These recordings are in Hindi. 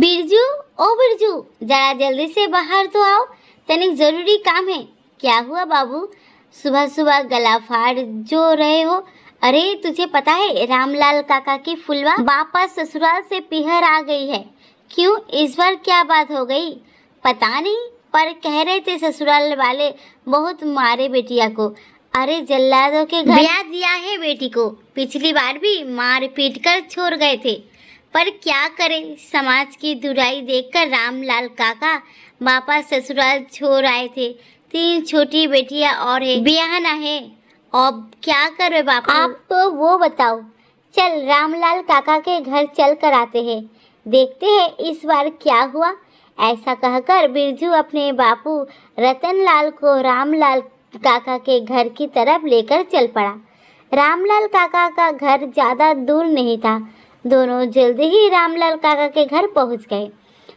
बिरजू, ओ बिरजू, जरा जल्दी से बाहर तो आओ, तनिक जरूरी काम है। क्या हुआ बाबू, सुबह सुबह गला फाड़ जो रहे हो? अरे तुझे पता है रामलाल काका की फुलवा वापस ससुराल से पिहर आ गई है। क्यों, इस बार क्या बात हो गई? पता नहीं, पर कह रहे थे ससुराल वाले बहुत मारे बेटिया को। अरे जल्लादों के घर ब्याह दिया है बेटी को, पिछली बार भी मार पीट कर छोड़ गए थे। पर क्या करे, समाज की दुराई देखकर रामलाल काका वापस ससुराल छोड़ आए थे। 3 छोटी बेटियां और है, ब्याह ना है। अब क्या करे बापू? आप वो बताओ। चल रामलाल काका के घर चल कर आते हैं, देखते हैं इस बार क्या हुआ। ऐसा कहकर बिरजू अपने बापू रतनलाल को रामलाल काका के घर की तरफ लेकर चल पड़ा। रामलाल काका का घर ज़्यादा दूर नहीं था। दोनों जल्दी ही रामलाल काका के घर पहुंच गए।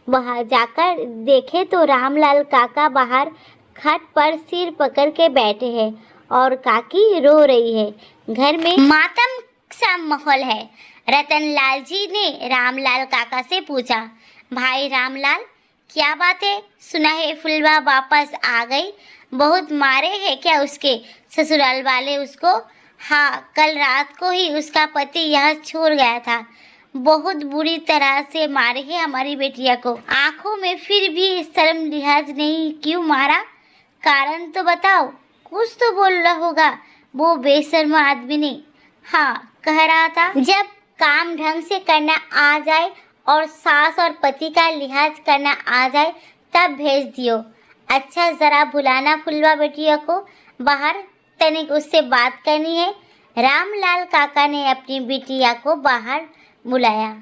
वहां जाकर देखे तो रामलाल काका बाहर खट पर सिर पकड़ के बैठे हैं और काकी रो रही है। घर में मातम सा माहौल है। रतनलाल जी ने रामलाल काका से पूछा, भाई रामलाल, क्या बात है? सुना है फुलवा वापस आ गई। बहुत मारे हैं क्या उसके ससुराल वाले उसको? हाँ, कल रात को ही उसका पति यह छोड़ गया था। बहुत बुरी तरह से मारे हैं हमारी बेटिया को। आंखों में फिर भी शर्म लिहाज नहीं, क्यों मारा? कारण तो बताओ। कुछ तो बोल रहा होगा वो बेशर्मा आदमी ने। हाँ, कह रहा था जब काम ढंग से करना आ जाए और सास और पति का लिहाज करना आ जाए तब भेज दियो। अच्छा, जरा बुलाना फुलवा बेटिया को बाहर, तनिक उससे बात करनी है। रामलाल काका ने अपनी बिटिया को बाहर बुलाया।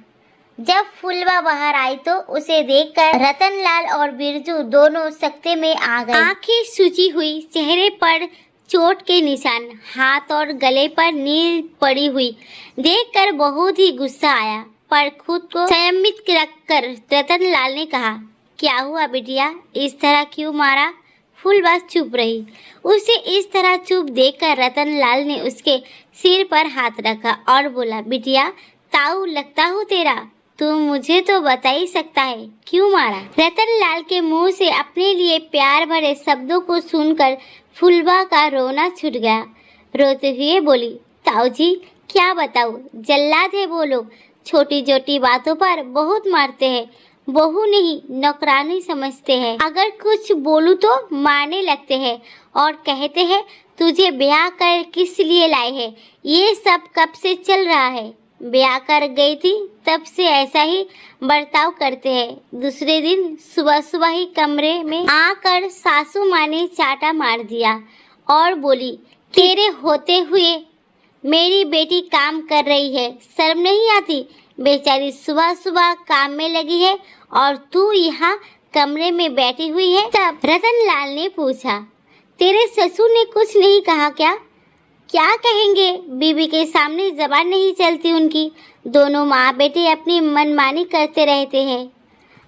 जब फुलवा बाहर आई तो उसे देखकर रतनलाल और बिरजू दोनों सकते में आ गए। आंखें सूजी हुई, चेहरे पर चोट के निशान, हाथ और गले पर नील पड़ी हुई देखकर बहुत ही गुस्सा आया, पर खुद को संयमित रखकर रतनलाल ने कहा, क्या हुआ बिटिया, इस तरह क्यों मारा? फुलवा चुप रही। उसे इस तरह चुप देखकर रतनलाल ने उसके सिर पर हाथ रखा और बोला, बिटिया ताऊ लगता हूँ तेरा, तू मुझे तो बता ही सकता है क्यों मारा? रतनलाल के मुंह से अपने लिए प्यार भरे शब्दों को सुनकर फुलवा का रोना छूट गया। रोते हुए बोली, ताऊ जी क्या बताऊँ, जल्लाद है वो लोग, छोटी छोटी बातों पर बहुत मारते हैं, बहू नहीं नौकरानी समझते हैं। अगर कुछ बोलूं तो मारने लगते हैं और कहते हैं तुझे ब्याह कर किस लिए लाए हैं। ये सब कब से चल रहा है? ब्याह कर गई थी तब से ऐसा ही बर्ताव करते हैं। दूसरे दिन सुबह सुबह ही कमरे में आकर सासू माँ ने चाटा मार दिया और बोली, तेरे होते हुए मेरी बेटी काम कर रही है, शर्म नहीं आती? बेचारी सुबह सुबह काम में लगी है और तू यहाँ कमरे में बैठी हुई है। तब रतनलाल ने पूछा, तेरे ससुर ने कुछ नहीं कहा क्या? क्या कहेंगे, बीवी के सामने जबान नहीं चलती उनकी। दोनों माँ बेटे अपनी मनमानी करते रहते हैं।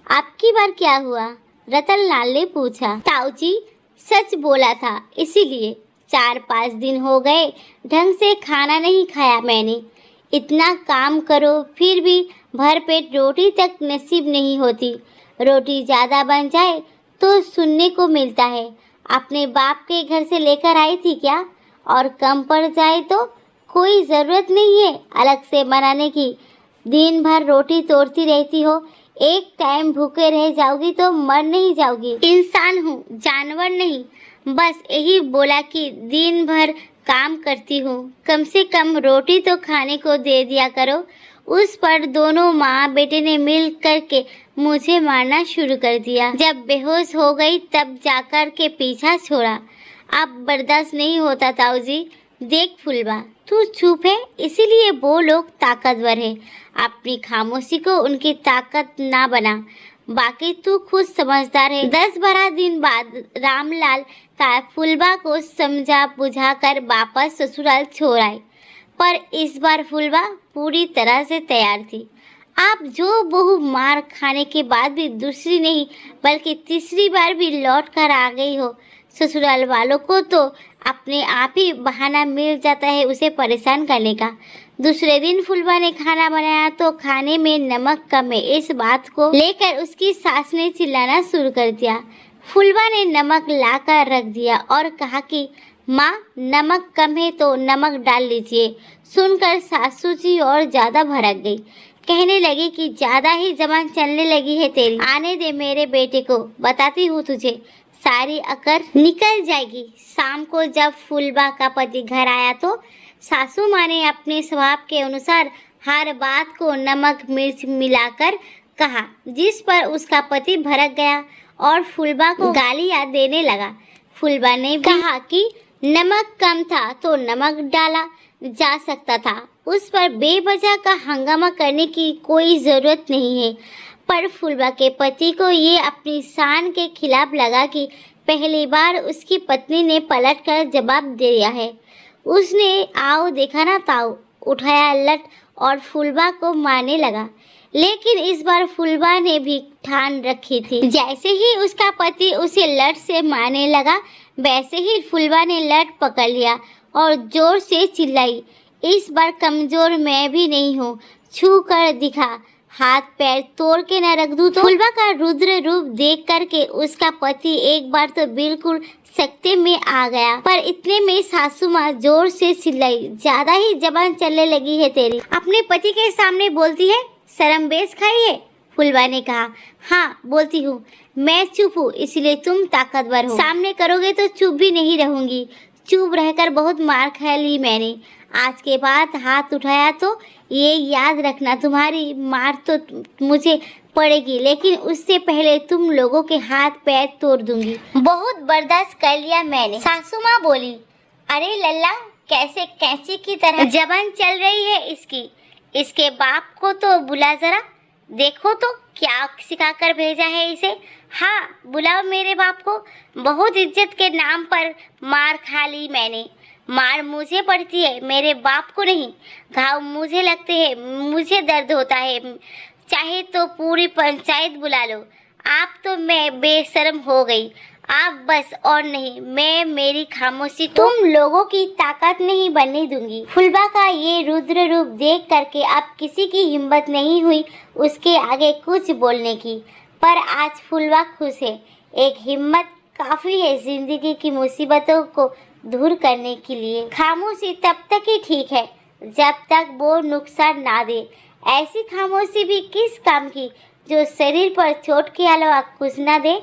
आपकी बार क्या हुआ? रतनलाल ने पूछा। ताऊ जी सच बोला था, इसीलिए 4-5 दिन हो गए ढंग से खाना नहीं खाया मैंने। इतना काम करो फिर भी भरपेट रोटी तक नसीब नहीं होती। रोटी ज़्यादा बन जाए तो सुनने को मिलता है अपने बाप के घर से लेकर आई थी क्या, और कम पड़ जाए तो कोई ज़रूरत नहीं है अलग से बनाने की। दिन भर रोटी तोड़ती रहती हो, एक टाइम भूखे रह जाओगी तो मर नहीं जाओगी। इंसान हूँ, जानवर नहीं। बस यही बोला कि दिन भर काम करती हूँ, कम से कम रोटी तो खाने को दे दिया करो। उस पर दोनों माँ बेटे ने मिल करके मुझे मारना शुरू कर दिया। जब बेहोश हो गई तब जाकर के पीछा छोड़ा। अब बर्दाश्त नहीं होता ताऊ जी। देख फुलवा, तू चुप है इसीलिए वो लोग ताकतवर है। अपनी खामोशी को उनकी ताकत ना बना, बाकी तू खुद समझदार है। 10-12 दिन बाद रामलाल का फुलवा को समझा बुझा कर वापस ससुराल छोड़ आए, पर इस बार फुलवा पूरी तरह से तैयार थी। आप जो बहू मार खाने के बाद भी दूसरी नहीं बल्कि तीसरी बार भी लौट कर आ गई हो। ससुराल वालों को तो अपने आप ही बहाना मिल जाता है उसे परेशान करने का। दूसरे दिन फुलवा ने खाना बनाया तो खाने में नमक कम है। इस बात को लेकर उसकी सास ने चिल्लाना शुरू कर दिया। फुलवा ने नमक लाकर रख दिया और कहा कि माँ, नमक कम है तो नमक डाल लीजिए। सुनकर सासू जी और ज़्यादा भड़क गई। कहने लगी कि ज़्यादा ही जबान चलने लगी है तेरी। आने दे मेरे बेटे को, बताती हूँ तुझे, सारी अकड़ निकल जाएगी। शाम को जब फुलवा का पति घर आया तो सासू माँ ने अपने स्वभाव के अनुसार हर बात को नमक मिर्च मिलाकर कहा, जिस पर उसका पति भड़क गया और फुलवा को गालियाँ देने लगा। फुलवा ने कहा कि नमक कम था तो नमक डाला जा सकता था, उस पर बेवजह का हंगामा करने की कोई ज़रूरत नहीं है। पर फुलवा के पति को ये अपनी शान के खिलाफ लगा कि पहली बार उसकी पत्नी ने पलटकर जवाब दिया है। उसने आओ देखा ना ताऊ उठाया लठ और फुलवा को मारने लगा। लेकिन इस बार फुलवा ने भी ठान रखी थी, जैसे ही उसका पति उसे लठ से मारने लगा वैसे ही फुलवा ने लठ पकड़ लिया और जोर से चिल्लाई, इस बार कमजोर मैं भी नहीं हूँ, छू कर दिखा, हाथ पैर तोड़ के न रख दूँ तो। फुलवा का रुद्र रूप देख करके उसका पति एक बार तो बिल्कुल सकते में आ गया। पर इतने में सासू माँ जोर से चिल्लाई, ज्यादा ही जबान चलने लगी है तेरी, अपने पति के सामने बोलती है, शर्म बेस खाई है। फुलवा ने कहा, हाँ बोलती हूँ, मैं चुप हूँ इसलिए तुम ताकतवर हो, सामने करोगे तो चुप भी नहीं रहूंगी। चुप रहकर बहुत मार खा ली मैंने, आज के बाद हाथ उठाया तो ये याद रखना, तुम्हारी मार तो मुझे पड़ेगी लेकिन उससे पहले तुम लोगों के हाथ पैर तोड़ दूंगी। बहुत बर्दाश्त कर लिया मैंने। सासू माँ बोली, अरे लल्ला, कैसे कैंची की तरह जबान चल रही है इसकी, इसके बाप को तो बुला जरा, देखो तो क्या सिखा कर भेजा है इसे। हाँ बुलाओ मेरे बाप को, बहुत इज्जत के नाम पर मार खा ली मैंने। मार मुझे पड़ती है, मेरे बाप को नहीं। घाव मुझे लगते हैं, मुझे दर्द होता है, चाहे तो पूरी पंचायत बुला लो। आप तो मैं बेशर्म हो गई, आप बस और नहीं, मैं मेरी खामोशी तुम लोगों की ताकत नहीं बनने दूंगी। फुलवा का ये रुद्र रूप देख करके अब किसी की हिम्मत नहीं हुई उसके आगे कुछ बोलने की। पर आज फुलवा खुश है, एक हिम्मत काफ़ी है जिंदगी की मुसीबतों को दूर करने के लिए। खामोशी तब तक ही ठीक है जब तक वो नुकसान ना दे। ऐसी खामोशी भी किस काम की जो शरीर पर चोट के अलावा कुछ ना दे।